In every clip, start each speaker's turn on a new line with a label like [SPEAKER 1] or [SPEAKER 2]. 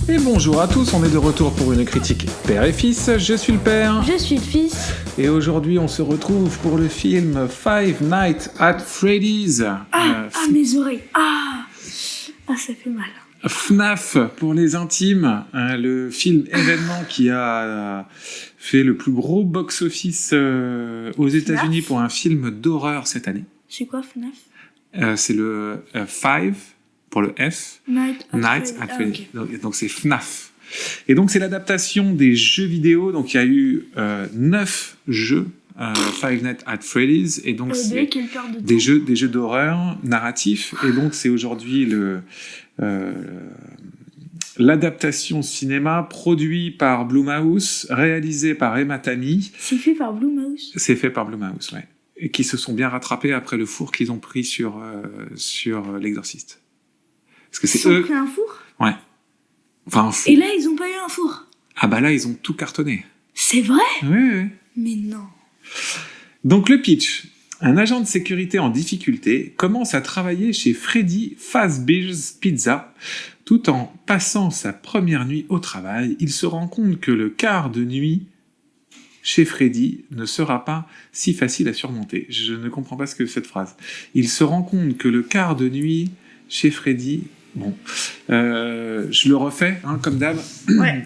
[SPEAKER 1] Et bonjour à tous, on est de retour pour une critique père et fils. Je suis le père.
[SPEAKER 2] Je suis le fils.
[SPEAKER 1] Et aujourd'hui, on se retrouve pour le film Five Nights at Freddy's.
[SPEAKER 2] Mes oreilles. Ça fait mal.
[SPEAKER 1] FNAF pour les intimes, le film événement qui a fait le plus gros box-office aux États-Unis pour un film d'horreur cette année.
[SPEAKER 2] C'est quoi FNAF?
[SPEAKER 1] C'est le Five pour le F. Nights at Freddy's. Okay. Donc c'est FNAF. Et donc c'est l'adaptation des jeux vidéo. Donc il y a eu 9 jeux. Five Nights at Freddy's, et donc c'est des jeux d'horreur narratifs, et donc c'est aujourd'hui l'adaptation cinéma produit par Blumhouse, réalisé par Emma Tammi.
[SPEAKER 2] C'est fait par Blumhouse.
[SPEAKER 1] C'est fait par Blumhouse, ouais. Et qui se sont bien rattrapés après le four qu'ils ont pris sur l'Exorciste. Parce que c'est eux.
[SPEAKER 2] Ils ont pris un four.
[SPEAKER 1] Ouais. Enfin un four.
[SPEAKER 2] Et là ils ont pas eu un four.
[SPEAKER 1] Ah bah là ils ont tout cartonné. C'est
[SPEAKER 2] vrai?
[SPEAKER 1] Oui.
[SPEAKER 2] Mais non.
[SPEAKER 1] Donc le pitch, un agent de sécurité en difficulté commence à travailler chez Freddy Fazbear's Pizza. Tout en passant sa première nuit au travail, il se rend compte que le quart de nuit chez Freddy ne sera pas si facile à surmonter. Je ne comprends pas ce que cette phrase. Il se rend compte que le quart de nuit chez Freddy... Bon, je le refais, comme d'hab.
[SPEAKER 2] Ouais.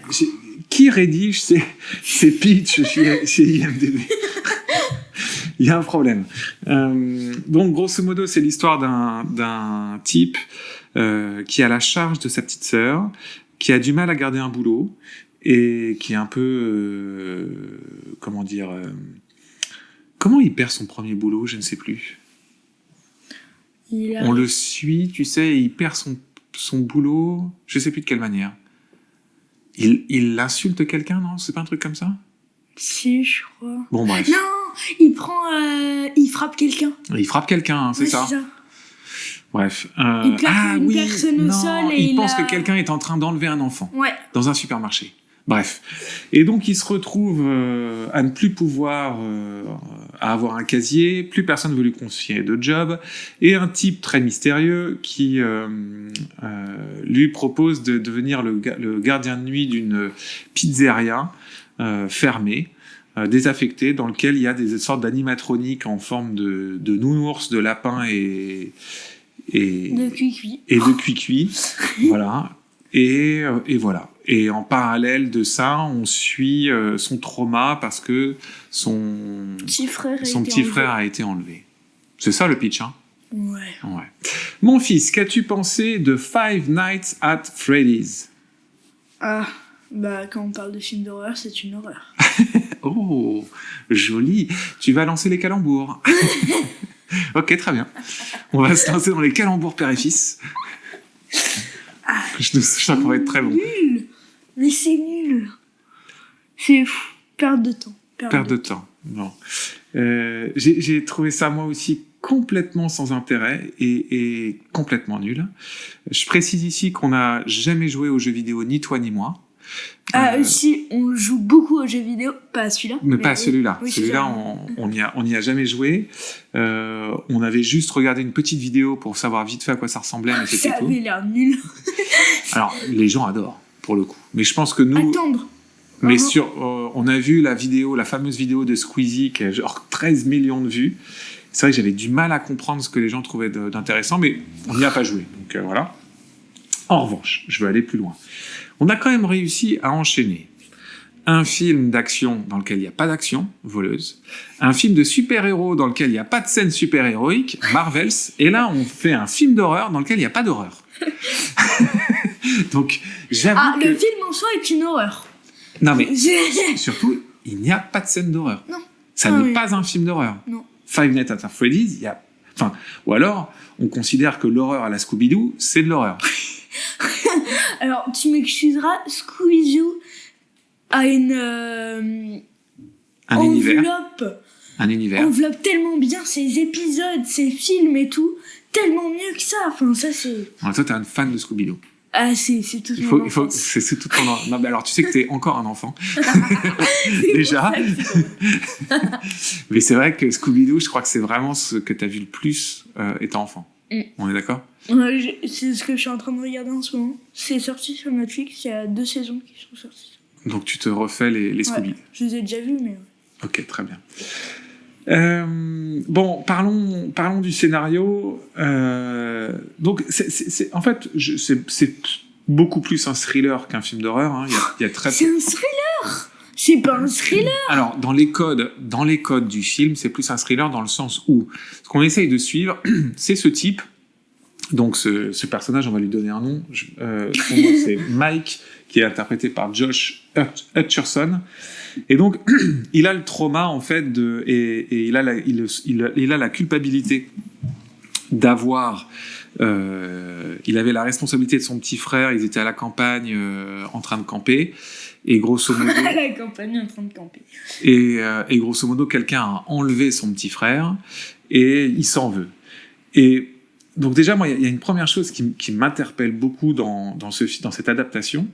[SPEAKER 1] Qui rédige ces pitchs chez IMDb? Il y a un problème. Donc, grosso modo, c'est l'histoire d'un type qui a la charge de sa petite sœur, qui a du mal à garder un boulot, et qui est un peu... comment il perd son premier boulot? Je ne sais plus. On le suit, tu sais, et il perd son boulot, je ne sais plus de quelle manière. Il insulte quelqu'un, non? C'est pas un truc comme ça?
[SPEAKER 2] Si, je crois.
[SPEAKER 1] Bon, bref.
[SPEAKER 2] Non, il frappe quelqu'un.
[SPEAKER 1] Il frappe quelqu'un, c'est ça. Bref.
[SPEAKER 2] Il plaque une personne au sol et
[SPEAKER 1] il pense que quelqu'un est en train d'enlever un enfant.
[SPEAKER 2] Ouais.
[SPEAKER 1] Dans un supermarché. Bref. Et donc, il se retrouve à ne plus pouvoir à avoir un casier, plus personne ne veut lui confier de job, et un type très mystérieux qui lui propose de devenir le gardien de nuit d'une pizzeria fermée, désaffectée, dans lequel il y a des sortes d'animatroniques en forme de nounours, de lapins et
[SPEAKER 2] de cuicui.
[SPEAKER 1] Et de cuicui. Voilà. Et voilà. Et en parallèle de ça, on suit son trauma parce que son petit frère a été enlevé. C'est ça le pitch, hein?
[SPEAKER 2] Ouais.
[SPEAKER 1] Mon fils, qu'as-tu pensé de Five Nights at Freddy's?
[SPEAKER 2] Quand on parle de film d'horreur, c'est une horreur.
[SPEAKER 1] Oh, joli. Tu vas lancer les calembours. Ok, très bien. On va se lancer dans les calembours père et fils. Je sens qu'on va être très bon.
[SPEAKER 2] Nul. Mais c'est nul. C'est perte de temps.
[SPEAKER 1] Perte de temps. Bon. J'ai trouvé ça moi aussi complètement sans intérêt et complètement nul. Je précise ici qu'on n'a jamais joué aux jeux vidéo, ni toi ni moi.
[SPEAKER 2] Si, on joue beaucoup aux jeux vidéo, pas à celui-là.
[SPEAKER 1] Mais pas à celui-là.
[SPEAKER 2] Oui,
[SPEAKER 1] celui-là, on n'y a jamais joué. On avait juste regardé une petite vidéo pour savoir vite fait à quoi ça ressemblait, mais c'était tout.
[SPEAKER 2] Ça avait l'air nul.
[SPEAKER 1] Alors, les gens adorent, pour le coup. Mais je pense que nous...
[SPEAKER 2] Attendre.
[SPEAKER 1] Mais on a vu la fameuse vidéo de Squeezie qui a genre 13 millions de vues. C'est vrai que j'avais du mal à comprendre ce que les gens trouvaient d'intéressant, mais on n'y a pas joué. Donc voilà. En revanche, je veux aller plus loin. On a quand même réussi à enchaîner un film d'action dans lequel il n'y a pas d'action, voleuse, un film de super-héros dans lequel il n'y a pas de scène super-héroïque, Marvels, et là on fait un film d'horreur dans lequel il n'y a pas d'horreur. Donc j'avoue
[SPEAKER 2] le film en soi est une horreur.
[SPEAKER 1] Non mais surtout, il n'y a pas de scène d'horreur.
[SPEAKER 2] Non.
[SPEAKER 1] Ça n'est pas un film d'horreur.
[SPEAKER 2] Non.
[SPEAKER 1] Five Nights at Freddy's, ou alors on considère que l'horreur à la Scooby-Doo, c'est de l'horreur.
[SPEAKER 2] Alors, tu m'excuseras, Scooby-Doo a enveloppe tellement bien ses épisodes, ses films et tout, tellement mieux que ça. Enfin, ça c'est...
[SPEAKER 1] Alors, toi, t'es un fan de Scooby-Doo.
[SPEAKER 2] C'est tout mon enfance.
[SPEAKER 1] C'est tout ton... Non, mais alors, tu sais que t'es encore un enfant. Déjà. Mais c'est vrai que Scooby-Doo, je crois que c'est vraiment ce que t'as vu le plus étant enfant. On est d'accord?
[SPEAKER 2] Ouais, c'est ce que je suis en train de regarder en ce moment. C'est sorti sur Netflix, il y a 2 saisons qui sont sorties.
[SPEAKER 1] Donc tu te refais les Scooby.
[SPEAKER 2] Ouais, je les ai déjà vus, mais...
[SPEAKER 1] Ok, très bien. Bon, parlons du scénario. Donc, en fait, c'est beaucoup plus un thriller qu'un film d'horreur. Hein. Il y a très
[SPEAKER 2] C'est un thriller. C'est pas un thriller.
[SPEAKER 1] Alors, dans les codes du film, c'est plus un thriller dans le sens où ce qu'on essaye de suivre, c'est ce type. Donc, ce personnage, on va lui donner un nom. Son nom, c'est Mike, qui est interprété par Josh Hutcherson. Et donc, il a le trauma, en fait, et il a la culpabilité d'avoir... il avait la responsabilité de son petit frère, ils étaient à la campagne en train de camper, et grosso modo...
[SPEAKER 2] À la campagne en train de camper.
[SPEAKER 1] Et grosso modo, quelqu'un a enlevé son petit frère, et il s'en veut. Et donc déjà, moi, il y a une première chose qui m'interpelle beaucoup dans cette adaptation,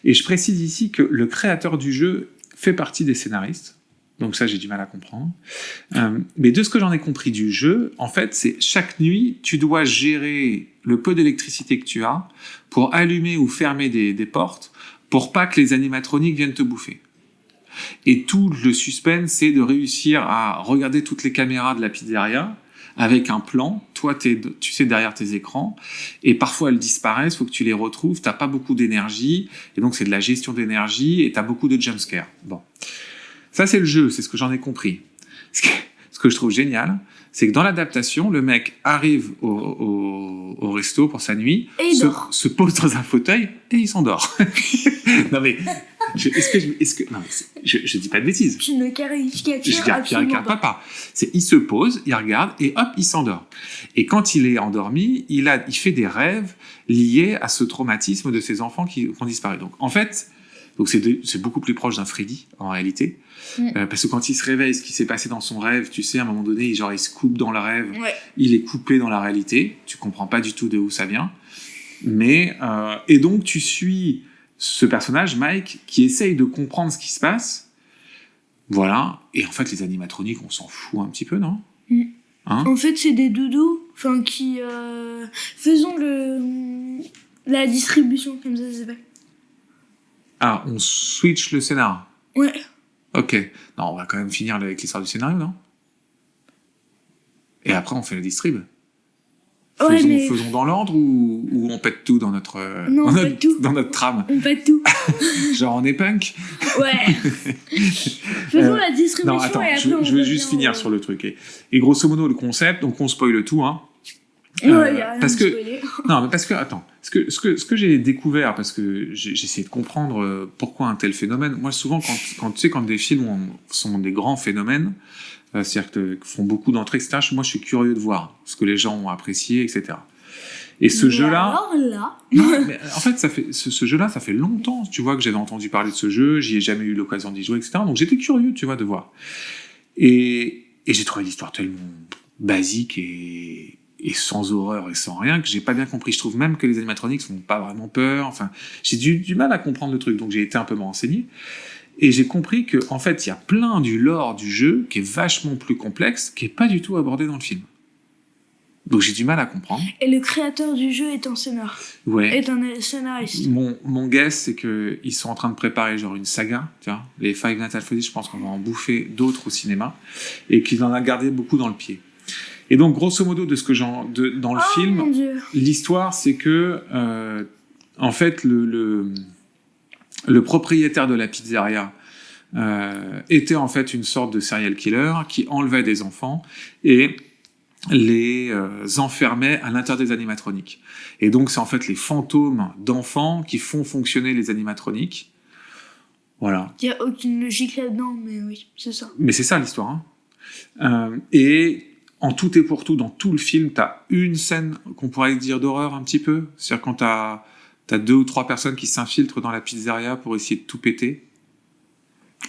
[SPEAKER 1] et je précise ici que le créateur du jeu fait partie des scénaristes, donc ça j'ai du mal à comprendre. Mais de ce que j'en ai compris du jeu, en fait, c'est chaque nuit, tu dois gérer le peu d'électricité que tu as pour allumer ou fermer des portes, pour pas que les animatroniques viennent te bouffer. Et tout le suspense, c'est de réussir à regarder toutes les caméras de la pizzeria, avec un plan, toi tu sais derrière tes écrans, et parfois elles disparaissent, faut que tu les retrouves, t'as pas beaucoup d'énergie, et donc c'est de la gestion d'énergie, et t'as beaucoup de jumpscares. Bon. Ça c'est le jeu, c'est ce que j'en ai compris. Ce que je trouve génial, c'est que dans l'adaptation, le mec arrive au resto pour sa nuit, se pose dans un fauteuil, et il s'endort. Non mais, je dis pas de bêtises.
[SPEAKER 2] Tu ne caricatures
[SPEAKER 1] Je caricature pas. Il se pose, il regarde et hop, il s'endort. Et quand il est endormi, il fait des rêves liés à ce traumatisme de ses enfants qui ont disparu. Donc en fait, c'est beaucoup plus proche d'un Freddy en réalité, parce que quand il se réveille, ce qui s'est passé dans son rêve, tu sais, à un moment donné, il se coupe dans le rêve, il est coupé dans la réalité. Tu comprends pas du tout de où ça vient, mais et donc tu suis ce personnage, Mike, qui essaye de comprendre ce qui se passe. Voilà. Et en fait, les animatroniques, on s'en fout un petit peu, non? Hein?
[SPEAKER 2] En fait, c'est des doudous qui... faisons la distribution, comme ça s'appelle.
[SPEAKER 1] Ah, on switch le scénar.
[SPEAKER 2] Ouais.
[SPEAKER 1] Ok. Non, on va quand même finir avec l'histoire du scénario, non? Et après, on fait le distrib. Faisons dans l'ordre ou on pète tout dans notre trame.
[SPEAKER 2] On pète tout.
[SPEAKER 1] Genre on est punk.
[SPEAKER 2] Ouais. Faisons la distribution.
[SPEAKER 1] Non, attends,
[SPEAKER 2] et après
[SPEAKER 1] je vais juste finir sur le truc. Et grosso modo, le concept, donc on spoile tout, hein. Parce que attends, ce que j'ai découvert, parce que j'ai essayé de comprendre pourquoi un tel phénomène. Moi, souvent, quand des films sont des grands phénomènes, c'est-à-dire que font beaucoup d'entrées, etc. Moi, je suis curieux de voir ce que les gens ont apprécié, etc. Et ce jeu-là...
[SPEAKER 2] Alors là...
[SPEAKER 1] Non, mais en fait, ce jeu-là, ça fait longtemps, tu vois, que j'avais entendu parler de ce jeu, j'y ai jamais eu l'occasion d'y jouer, etc. Donc j'étais curieux, tu vois, de voir. Et j'ai trouvé l'histoire tellement basique et sans horreur et sans rien que j'ai pas bien compris. Je trouve même que les animatroniques font pas vraiment peur. Enfin, j'ai du mal à comprendre le truc, donc j'ai été un peu me renseigner. Et j'ai compris que, en fait, il y a plein du lore du jeu qui est vachement plus complexe, qui est pas du tout abordé dans le film. Donc j'ai du mal à comprendre.
[SPEAKER 2] Et le créateur du jeu est un scénar.
[SPEAKER 1] Ouais.
[SPEAKER 2] Est un scénariste.
[SPEAKER 1] Mon guess, c'est que ils sont en train de préparer genre une saga, tu vois. Les Five Nights at Freddy's, je pense qu'on va en bouffer d'autres au cinéma, et qu'il en a gardé beaucoup dans le pied. Et donc, grosso modo, dans le film, l'histoire, c'est que, en fait, le propriétaire de la pizzeria était en fait une sorte de serial killer qui enlevait des enfants et les enfermait à l'intérieur des animatroniques. Et donc, c'est en fait les fantômes d'enfants qui font fonctionner les animatroniques. Voilà.
[SPEAKER 2] Il n'y a aucune logique là-dedans, mais oui, c'est ça.
[SPEAKER 1] Mais c'est ça l'histoire. Hein. Et en tout et pour tout, dans tout le film, t'as une scène qu'on pourrait dire d'horreur un petit peu. C'est-à-dire quand t'as 2 ou 3 personnes qui s'infiltrent dans la pizzeria pour essayer de tout péter.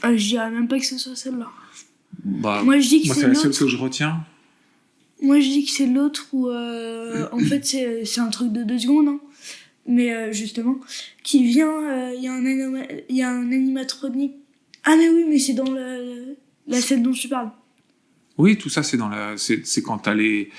[SPEAKER 2] Je dirais même pas que ce soit celle-là.
[SPEAKER 1] Bah,
[SPEAKER 2] moi, je dis que
[SPEAKER 1] c'est la seule que je retiens.
[SPEAKER 2] Moi, je dis que c'est l'autre où, en fait, c'est un truc de 2 secondes, hein. Mais justement, qui vient, il y a un animatronique. Ah, mais oui, mais c'est dans la scène dont tu parles.
[SPEAKER 1] Oui, tout ça, c'est dans la... C'est quand t'as des...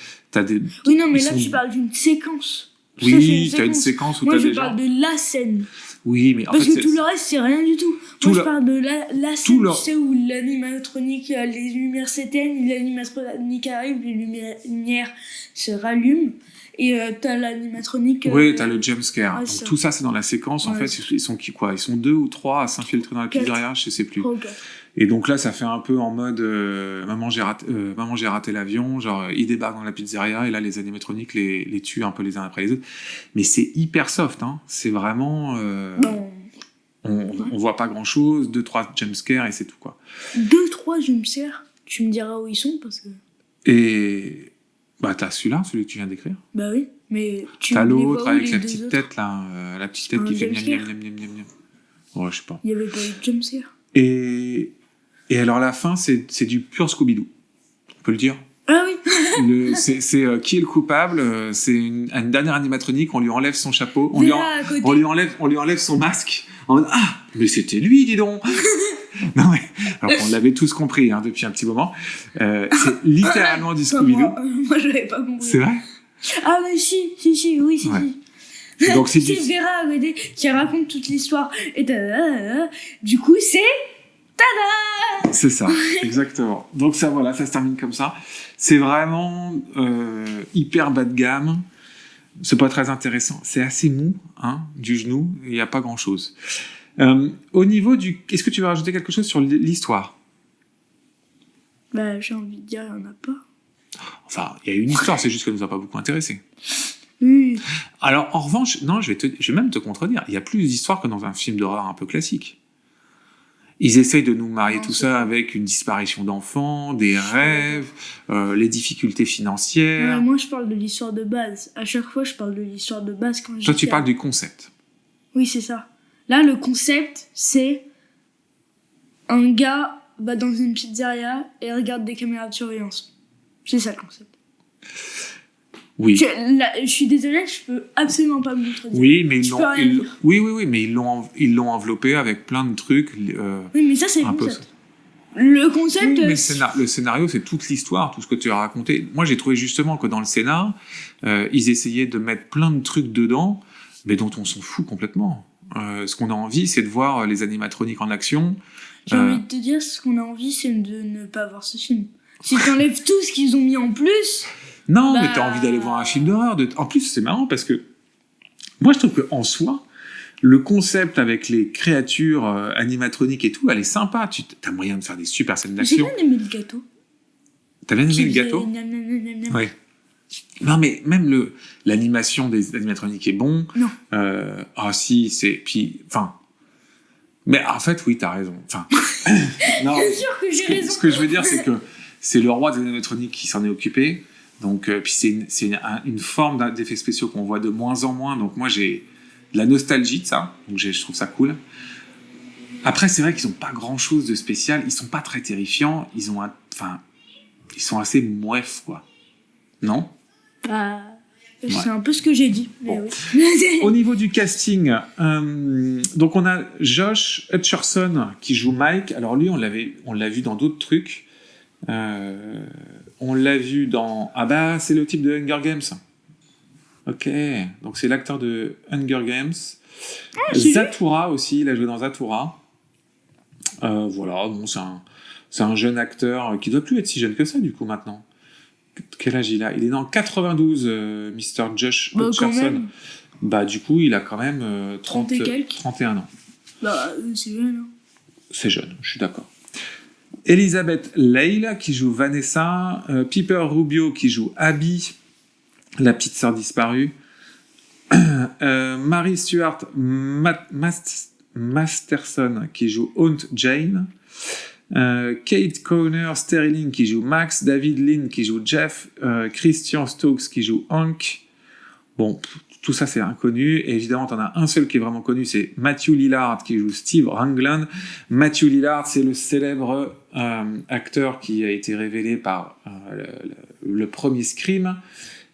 [SPEAKER 2] Oui, non, mais
[SPEAKER 1] ils
[SPEAKER 2] là,
[SPEAKER 1] sont-
[SPEAKER 2] tu parles d'une séquence. Ça,
[SPEAKER 1] Oui,
[SPEAKER 2] c'est
[SPEAKER 1] t'as une séquence où
[SPEAKER 2] Moi,
[SPEAKER 1] t'as
[SPEAKER 2] je
[SPEAKER 1] des gens...
[SPEAKER 2] parle de la scène.
[SPEAKER 1] Oui, mais en
[SPEAKER 2] Parce
[SPEAKER 1] fait,
[SPEAKER 2] que tout le reste, c'est rien du tout.
[SPEAKER 1] tout
[SPEAKER 2] Moi, je
[SPEAKER 1] le-
[SPEAKER 2] parle de la scène,
[SPEAKER 1] le-
[SPEAKER 2] tu sais, où l'animatronique, les lumières s'éteignent, l'animatronique arrive, les lumières se rallument, et t'as l'animatronique...
[SPEAKER 1] Oui, t'as le jumpscare.
[SPEAKER 2] ouais,
[SPEAKER 1] Donc
[SPEAKER 2] ça.
[SPEAKER 1] tout ça, c'est dans la séquence. En
[SPEAKER 2] Ouais,
[SPEAKER 1] fait, ils sont qui, quoi? Ils sont 2 ou 3 à s'infiltrer dans la
[SPEAKER 2] Quatre.
[SPEAKER 1] pizzeria, je sais plus.
[SPEAKER 2] Oh, ok.
[SPEAKER 1] Et donc là, ça fait un peu en mode maman, j'ai raté l'avion. Genre, ils débarquent dans la pizzeria et là, les animatroniques les tuent un peu les uns après les autres. Mais c'est hyper soft, hein. C'est vraiment...
[SPEAKER 2] Bon,
[SPEAKER 1] on voit pas grand-chose, 2-3 jumpscares et c'est tout, quoi.
[SPEAKER 2] 2-3 jumpscares, tu me diras où ils sont, parce que...
[SPEAKER 1] Et... Bah, t'as celui-là, celui que tu viens d'écrire.
[SPEAKER 2] Bah oui, mais tu
[SPEAKER 1] T'as
[SPEAKER 2] les vois
[SPEAKER 1] l'autre
[SPEAKER 2] où,
[SPEAKER 1] avec
[SPEAKER 2] les
[SPEAKER 1] la
[SPEAKER 2] deux
[SPEAKER 1] petite
[SPEAKER 2] autres
[SPEAKER 1] tête, là. La petite tête
[SPEAKER 2] Un
[SPEAKER 1] qui fait miam
[SPEAKER 2] jumpscare.
[SPEAKER 1] miam miam miam miam. Ouais, je sais pas.
[SPEAKER 2] Il y avait pas eu de jumpscare.
[SPEAKER 1] Et alors la fin, c'est du pur Scooby-Doo. On peut le dire.
[SPEAKER 2] Ah oui.
[SPEAKER 1] C'est qui est le coupable. C'est une dernière animatronique. On lui enlève son chapeau. On lui
[SPEAKER 2] Vera à côté.
[SPEAKER 1] on lui enlève son masque. En mode, ah, mais c'était lui, dis donc. Non mais, alors on l'avait tous compris hein, depuis un petit moment. C'est littéralement du
[SPEAKER 2] Enfin,
[SPEAKER 1] Scooby-Doo.
[SPEAKER 2] moi, j'avais pas compris.
[SPEAKER 1] C'est vrai.
[SPEAKER 2] Ah mais si, oui, si.
[SPEAKER 1] Ouais. Donc c'est
[SPEAKER 2] C'est
[SPEAKER 1] du...
[SPEAKER 2] Vera à côté qui raconte toute l'histoire. Et du coup, c'est... Tada.
[SPEAKER 1] C'est ça, exactement. Donc ça, voilà, ça se termine comme ça. C'est vraiment hyper bas de gamme. C'est pas très intéressant. C'est assez mou, hein, du genou. Il n'y a pas grand-chose. Au niveau du... Est-ce que tu veux rajouter quelque chose sur l'histoire?
[SPEAKER 2] Bah, j'ai envie de dire, il y en a pas.
[SPEAKER 1] Enfin, il y a une histoire, c'est juste qu'elle nous a pas beaucoup intéressés.
[SPEAKER 2] Oui.
[SPEAKER 1] Alors, en revanche, non, je vais même te contredire. Il y a plus d'histoires que dans un film d'horreur un peu classique. Ils essayent de nous marier
[SPEAKER 2] Non,
[SPEAKER 1] tout
[SPEAKER 2] c'est
[SPEAKER 1] ça
[SPEAKER 2] pas.
[SPEAKER 1] avec une disparition d'enfants, des rêves, les difficultés financières.
[SPEAKER 2] Ouais, moi, je parle de l'histoire de base. À chaque fois, je parle de l'histoire de base quand je
[SPEAKER 1] Toi, tu
[SPEAKER 2] dis
[SPEAKER 1] parles du concept.
[SPEAKER 2] Oui, c'est ça. Là, le concept, c'est un gars va dans une pizzeria et regarde des caméras de surveillance. C'est ça le concept.
[SPEAKER 1] Oui.
[SPEAKER 2] Je suis désolée, je peux absolument pas me contredire.
[SPEAKER 1] Oui, mais
[SPEAKER 2] Je peux rien dire.
[SPEAKER 1] oui, mais ils l'ont enveloppé avec plein de trucs.
[SPEAKER 2] Oui, mais ça, c'est le
[SPEAKER 1] un peu.
[SPEAKER 2] concept. Le concept...
[SPEAKER 1] Oui, mais le scénario, c'est toute l'histoire, tout ce que tu as raconté. Moi, j'ai trouvé justement que dans le scénar, ils essayaient de mettre plein de trucs dedans, mais dont on s'en fout complètement. Ce qu'on a envie, c'est de voir les animatroniques en action.
[SPEAKER 2] J'ai envie de te dire, ce qu'on a envie, c'est de ne pas voir ce film. Si t'enlèves tout ce qu'ils ont mis en plus...
[SPEAKER 1] Non,
[SPEAKER 2] Bah-
[SPEAKER 1] mais t'as envie d'aller voir un film d'horreur. En plus, c'est marrant parce que moi, je trouve qu'en soi, le concept avec les créatures animatroniques et tout, elle est sympa. T'as moyen de faire des super scènes
[SPEAKER 2] J'ai
[SPEAKER 1] d'action.
[SPEAKER 2] bien aimé le gâteau.
[SPEAKER 1] T'as bien aimé
[SPEAKER 2] Qui
[SPEAKER 1] le
[SPEAKER 2] faisait
[SPEAKER 1] gâteau?
[SPEAKER 2] gnam, gnam, gnam, gnam, gnam.
[SPEAKER 1] Ouais. Non, mais même l'animation des animatroniques est bon.
[SPEAKER 2] Non.
[SPEAKER 1] Ah si, c'est... Puis, enfin... Mais en fait, oui, t'as raison. Enfin... non,
[SPEAKER 2] Bien sûr que j'ai raison.
[SPEAKER 1] ce que je veux dire, c'est que c'est le roi des animatroniques qui s'en est occupé. Donc, puis c'est une forme d'effets spéciaux qu'on voit de moins en moins. Donc moi, j'ai de la nostalgie de ça. Donc je trouve ça cool. Après, c'est vrai qu'ils n'ont pas grand-chose de spécial. Ils sont pas très terrifiants. Ils sont assez moueffes, quoi. Non?
[SPEAKER 2] Bah,
[SPEAKER 1] Ouais.
[SPEAKER 2] c'est un peu ce que j'ai dit. Mais
[SPEAKER 1] Bon.
[SPEAKER 2] oui.
[SPEAKER 1] Au niveau du casting, donc on a Josh Hutcherson qui joue Mike. Alors lui, on l'a vu dans d'autres trucs. On l'a vu dans... Ah bah, c'est le type de Hunger Games. Ok, donc c'est l'acteur de Hunger Games.
[SPEAKER 2] j'ai
[SPEAKER 1] Zathura aussi, il a joué dans Zathura. Voilà, bon, c'est un jeune acteur qui doit plus être si jeune que ça, du coup, maintenant. Quel âge il a? Il est dans 92, Mr. Josh
[SPEAKER 2] Bah, quand
[SPEAKER 1] Hutcherson.
[SPEAKER 2] même.
[SPEAKER 1] Bah, du coup, il a quand même
[SPEAKER 2] 30 et quelques.
[SPEAKER 1] 31 ans.
[SPEAKER 2] Bah, c'est jeune. Hein.
[SPEAKER 1] C'est jeune, je suis d'accord. Elizabeth Leigh qui joue Vanessa, Piper Rubio qui joue Abby, la petite sœur disparue, Mary Stuart Masterson qui joue Aunt Jane, Kate Conner Sterling qui joue Max, David Lynn qui joue Jeff, Christian Stokes qui joue Hank. Bon, tout ça c'est inconnu, et évidemment t'en as un seul qui est vraiment connu, c'est Matthew Lillard qui joue Steve Raglan. Matthew Lillard, c'est le célèbre acteur qui a été révélé par le premier Scream,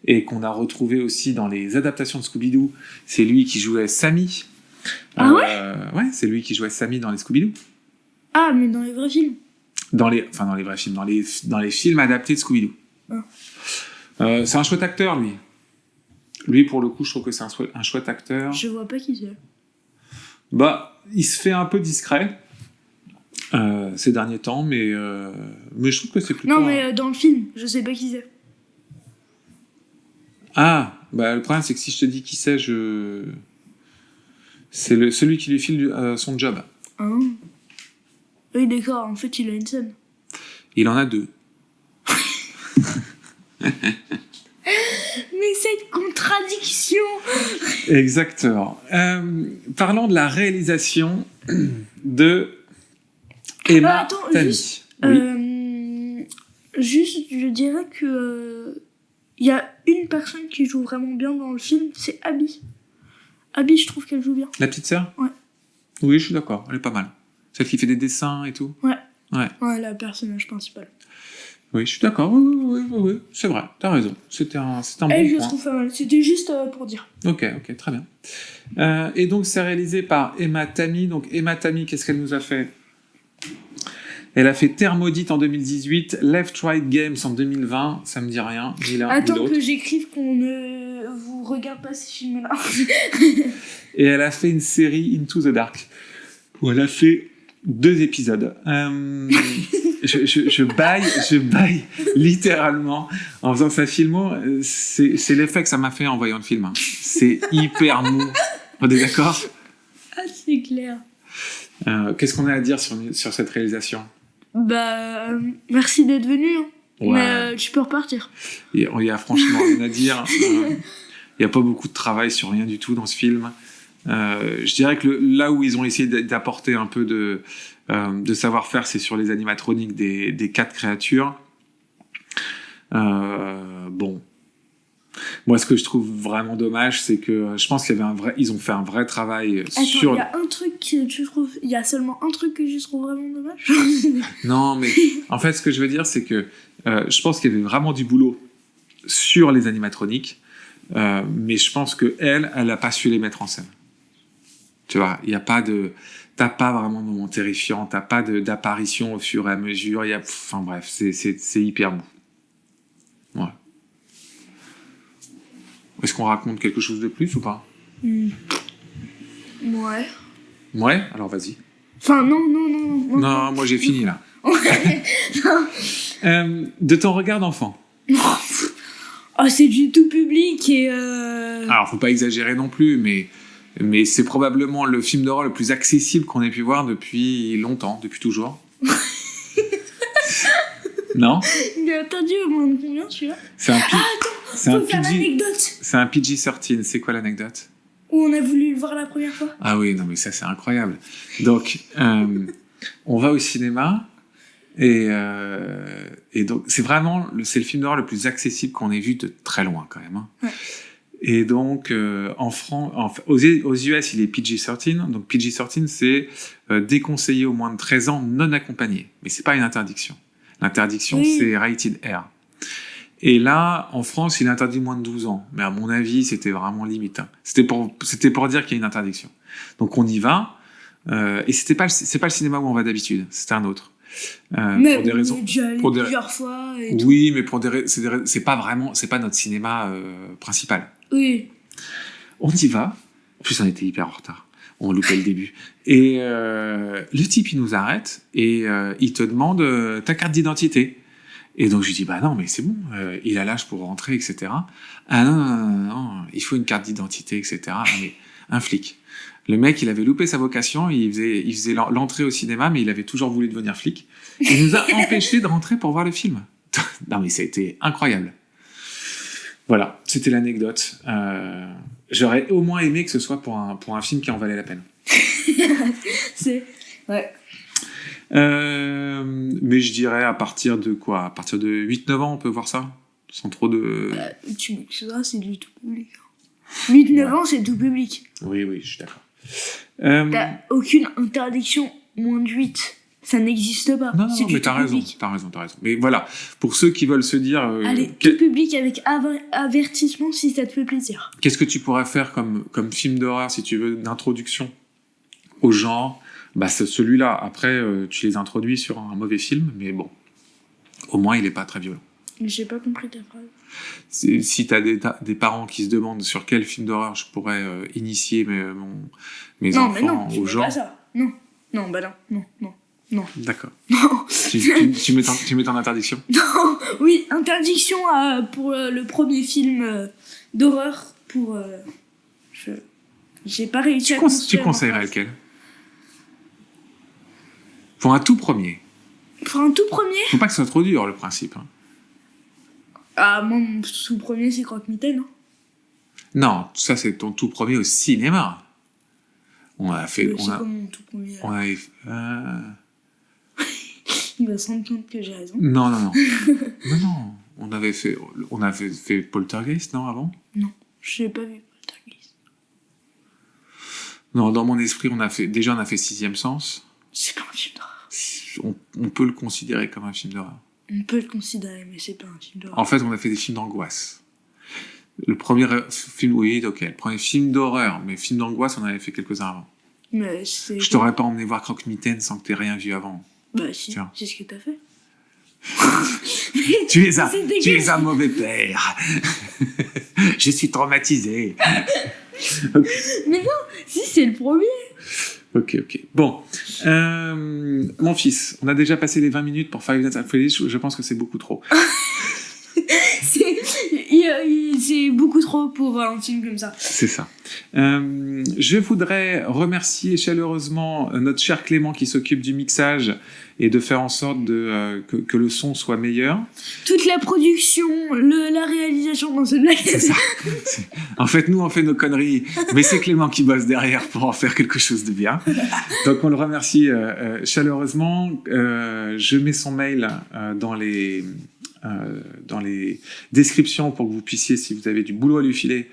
[SPEAKER 1] et qu'on a retrouvé aussi dans les adaptations de Scooby-Doo. C'est lui qui jouait Sammy.
[SPEAKER 2] Ah
[SPEAKER 1] ouais, c'est lui qui jouait Sammy dans les Scooby-Doo.
[SPEAKER 2] Ah, mais dans les vrais films.
[SPEAKER 1] Dans les vrais films, dans les films adaptés de Scooby-Doo. C'est un chouette acteur, lui. Lui, pour le coup, je trouve que c'est un chouette acteur.
[SPEAKER 2] Je vois pas qui c'est.
[SPEAKER 1] Bah, il se fait un peu discret ces derniers temps, mais je trouve que c'est plutôt...
[SPEAKER 2] Non, mais dans le film, je sais pas qui c'est.
[SPEAKER 1] Ah, bah le problème, c'est que si je te dis qui c'est, c'est celui qui lui file son job.
[SPEAKER 2] Ah. Oui, d'accord, en fait, il a une scène.
[SPEAKER 1] Il en a 2.
[SPEAKER 2] Mais cette contradiction!
[SPEAKER 1] Exactement. Parlons de la réalisation de Emma
[SPEAKER 2] attends,
[SPEAKER 1] Tammy.
[SPEAKER 2] Juste, je dirais que il y a une personne qui joue vraiment bien dans le film, c'est Abby. Abby, je trouve qu'elle joue bien.
[SPEAKER 1] La petite sœur ?
[SPEAKER 2] Ouais.
[SPEAKER 1] Oui, je suis d'accord, elle est pas mal. Celle qui fait des dessins et tout.
[SPEAKER 2] Ouais.
[SPEAKER 1] Ouais.
[SPEAKER 2] Ouais, la personnage principale.
[SPEAKER 1] Oui, je suis d'accord. Oui, c'est vrai, t'as raison. C'était un bon
[SPEAKER 2] Elle, je
[SPEAKER 1] point.
[SPEAKER 2] trouve pas mal. C'était juste pour dire.
[SPEAKER 1] Ok, très bien. Et donc, c'est réalisé par Emma Tammy. Donc, Emma Tammy, qu'est-ce qu'elle nous a fait ? Elle a fait Terre maudite en 2018, Left Right Games en 2020, ça me dit rien, ni l'un ni
[SPEAKER 2] Attends
[SPEAKER 1] l'autre.
[SPEAKER 2] que j'écrive qu'on ne vous regarde pas ces films-là.
[SPEAKER 1] Et elle a fait une série Into the Dark, où elle a fait 2 épisodes. Je baille littéralement en faisant sa filmo. C'est l'effet que ça m'a fait en voyant le film. C'est hyper mou. On est d'accord ?
[SPEAKER 2] Ah, c'est clair.
[SPEAKER 1] Qu'est-ce qu'on a à dire sur cette réalisation ?
[SPEAKER 2] Bah, merci d'être venu. Hein.
[SPEAKER 1] Ouais.
[SPEAKER 2] Mais tu peux repartir.
[SPEAKER 1] Il y a franchement rien à dire. Il n'y a pas beaucoup de travail sur rien du tout dans ce film. Je dirais que là où ils ont essayé d'apporter un peu de savoir-faire, c'est sur les animatroniques des 4 créatures. Bon. Moi, ce que je trouve vraiment dommage, c'est que je pense ils ont fait un vrai travail sur...
[SPEAKER 2] il y a un truc que tu trouves... Il y a seulement un truc que je trouve vraiment dommage.
[SPEAKER 1] Non, mais en fait, ce que je veux dire, c'est que je pense qu'il y avait vraiment du boulot sur les animatroniques, mais je pense qu'elle n'a pas su les mettre en scène. Tu vois, il n'y a pas de... T'as pas vraiment de moment terrifiant, t'as pas d'apparition au fur et à mesure, enfin bref, c'est hyper mou. Ouais. Est-ce qu'on raconte quelque chose de plus ou pas ?
[SPEAKER 2] Ouais.
[SPEAKER 1] Ouais, alors vas-y.
[SPEAKER 2] Enfin, non.
[SPEAKER 1] Non, moi j'ai fini là. De ton regard d'enfant.
[SPEAKER 2] Oh, c'est du tout public et...
[SPEAKER 1] Alors, faut pas exagérer non plus, mais c'est probablement le film d'horreur le plus accessible qu'on ait pu voir depuis longtemps, depuis toujours. Non ?
[SPEAKER 2] Il a attendu au moins de combien, celui-là ?
[SPEAKER 1] C'est un
[SPEAKER 2] faut faire l'anecdote.
[SPEAKER 1] C'est un PG-13. C'est quoi l'anecdote ?
[SPEAKER 2] Où on a voulu le voir la première fois.
[SPEAKER 1] Ah oui, non mais ça c'est incroyable. Donc, on va au cinéma et donc c'est le film d'horreur le plus accessible qu'on ait vu de très loin quand même. Hein.
[SPEAKER 2] Ouais.
[SPEAKER 1] Et donc aux US il est PG-13. Donc PG-13 c'est déconseillé aux moins de 13 ans non accompagné. Mais c'est pas une interdiction. L'interdiction c'est rated R. Et là, en France, il est interdit moins de 12 ans. Mais à mon avis, c'était vraiment limite. Hein. C'était pour dire qu'il y a une interdiction. Donc on y va. Et c'est pas le cinéma où on va d'habitude. C'était un autre.
[SPEAKER 2] Mais
[SPEAKER 1] pour des raisons.
[SPEAKER 2] On est déjà allé plusieurs fois. Et tout.
[SPEAKER 1] Oui, mais c'est pas notre cinéma principal.
[SPEAKER 2] Oui.
[SPEAKER 1] On y va. En plus, on était hyper en retard. On loupait le début. Et le type, il nous arrête et il te demande ta carte d'identité. Et donc je lui dis bah non mais c'est bon, il a l'âge pour rentrer, etc. Ah non, il faut une carte d'identité, etc. Mais un flic. Le mec, il avait loupé sa vocation, il faisait l'entrée au cinéma, mais il avait toujours voulu devenir flic. Il nous a empêchés de rentrer pour voir le film. Non mais ça a été incroyable. Voilà, c'était l'anecdote. J'aurais au moins aimé que ce soit pour un film qui en valait la peine.
[SPEAKER 2] Ouais.
[SPEAKER 1] Mais je dirais à partir de quoi ? À partir de 8-9 ans, on peut voir ça ? Sans trop de...
[SPEAKER 2] Tu m'excuseras, c'est du tout public. 8-9 ans, c'est tout public.
[SPEAKER 1] Oui, je suis d'accord.
[SPEAKER 2] T'as aucune interdiction moins de 8. Ça n'existe pas.
[SPEAKER 1] Non,
[SPEAKER 2] c'est
[SPEAKER 1] mais t'as raison. Mais voilà, pour ceux qui veulent se dire...
[SPEAKER 2] Allez, tout public avec avertissement si ça te fait plaisir.
[SPEAKER 1] Qu'est-ce que tu pourrais faire comme film d'horreur, si tu veux, d'introduction aux gens, bah, c'est celui-là. Après, tu les introduis sur un mauvais film, mais bon, au moins, il n'est pas très violent.
[SPEAKER 2] J'ai pas compris ta phrase.
[SPEAKER 1] Si tu as des parents qui se demandent sur quel film d'horreur je pourrais initier mes
[SPEAKER 2] Non,
[SPEAKER 1] enfants
[SPEAKER 2] mais non, tu
[SPEAKER 1] aux
[SPEAKER 2] fais
[SPEAKER 1] gens...
[SPEAKER 2] pas ça. Non, non, bah non.
[SPEAKER 1] D'accord.
[SPEAKER 2] Non.
[SPEAKER 1] Tu mets en interdiction.
[SPEAKER 2] Non, oui, interdiction pour le premier film d'horreur pour... J'ai pas réussi à
[SPEAKER 1] Tu
[SPEAKER 2] construire ma
[SPEAKER 1] conseillerais
[SPEAKER 2] phrase.
[SPEAKER 1] lequel? Pour un tout premier.
[SPEAKER 2] Pour un tout premier?
[SPEAKER 1] Faut pas que ce soit trop dur, le principe. Hein.
[SPEAKER 2] Ah, moi, mon tout premier, c'est Croque-Mitaine. Hein.
[SPEAKER 1] Non, ça c'est ton tout premier au cinéma. On a fait...
[SPEAKER 2] Mais c'est comme mon tout premier.
[SPEAKER 1] On avait...
[SPEAKER 2] Il va se rendre compte que j'ai raison.
[SPEAKER 1] Non. non. On avait fait Poltergeist, non, avant?
[SPEAKER 2] Non, je l'ai pas vu, Poltergeist.
[SPEAKER 1] Non, dans mon esprit, on a fait Sixième Sens.
[SPEAKER 2] C'est pas un film d'horreur.
[SPEAKER 1] On peut le considérer comme un film d'horreur.
[SPEAKER 2] On peut le considérer, mais c'est pas un film d'horreur.
[SPEAKER 1] En fait, on a fait des films d'angoisse. Le premier film, oui, ok. Le premier film d'horreur, mais film d'angoisse, on avait fait quelques-uns avant.
[SPEAKER 2] Mais c'est...
[SPEAKER 1] Je t'aurais pas emmené voir Croque-Mitaine sans que t'aies rien vu avant.
[SPEAKER 2] Bah si,
[SPEAKER 1] Tiens.
[SPEAKER 2] c'est ce que t'as fait.
[SPEAKER 1] Tu es un mauvais père. Je suis traumatisé.
[SPEAKER 2] Mais non, si, c'est le premier.
[SPEAKER 1] Ok. Bon. Mon fils, on a déjà passé les 20 minutes pour Five Nights at Freddy's. Je pense que c'est beaucoup trop.
[SPEAKER 2] C'est beaucoup trop pour un film comme ça.
[SPEAKER 1] C'est ça. Je voudrais remercier chaleureusement notre cher Clément qui s'occupe du mixage et de faire en sorte que le son soit meilleur.
[SPEAKER 2] Toute la production, la réalisation dans ce blague.
[SPEAKER 1] C'est ça. En fait, nous, on fait nos conneries, mais c'est Clément qui bosse derrière pour en faire quelque chose de bien. Donc, on le remercie chaleureusement. Je mets son mail dans les descriptions pour que vous puissiez, si vous avez du boulot à lui filer,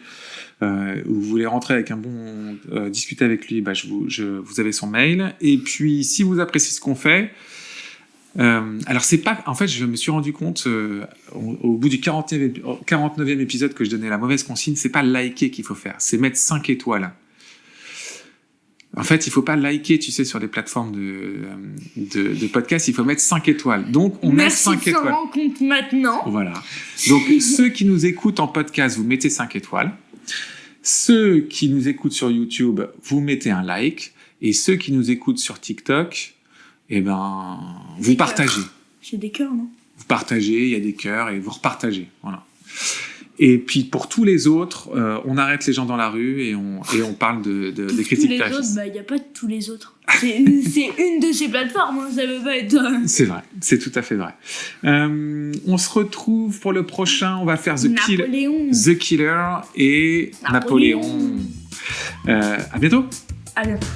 [SPEAKER 1] ou vous voulez rentrer avec un bon... discuter avec lui, bah, vous avez son mail. Et puis, si vous appréciez ce qu'on fait... alors, c'est pas... En fait, je me suis rendu compte, au bout du 49e épisode que je donnais la mauvaise consigne, c'est pas liker qu'il faut faire, c'est mettre 5 étoiles. En fait, il faut pas liker, tu sais, sur les plateformes de podcast, il faut mettre 5 étoiles. Donc, on met 5 étoiles. Merci de s'en
[SPEAKER 2] rendre compte maintenant.
[SPEAKER 1] Voilà. Donc, ceux qui nous écoutent en podcast, vous mettez 5 étoiles. Ceux qui nous écoutent sur YouTube, vous mettez un like. Et ceux qui nous écoutent sur TikTok, eh ben, vous partagez.
[SPEAKER 2] J'ai des cœurs, non?
[SPEAKER 1] Vous partagez, il y a des cœurs, et vous repartagez. Voilà. Et puis pour tous les autres, on arrête les gens dans la rue et on parle des critiques
[SPEAKER 2] terrifiantes. Tous les autres, il n'y a pas de tous les autres. C'est une de ces plateformes, hein, ça veut pas être...
[SPEAKER 1] C'est vrai, c'est tout à fait vrai. On se retrouve pour le prochain, on va faire The Killer et Napoléon. À bientôt.
[SPEAKER 2] À bientôt.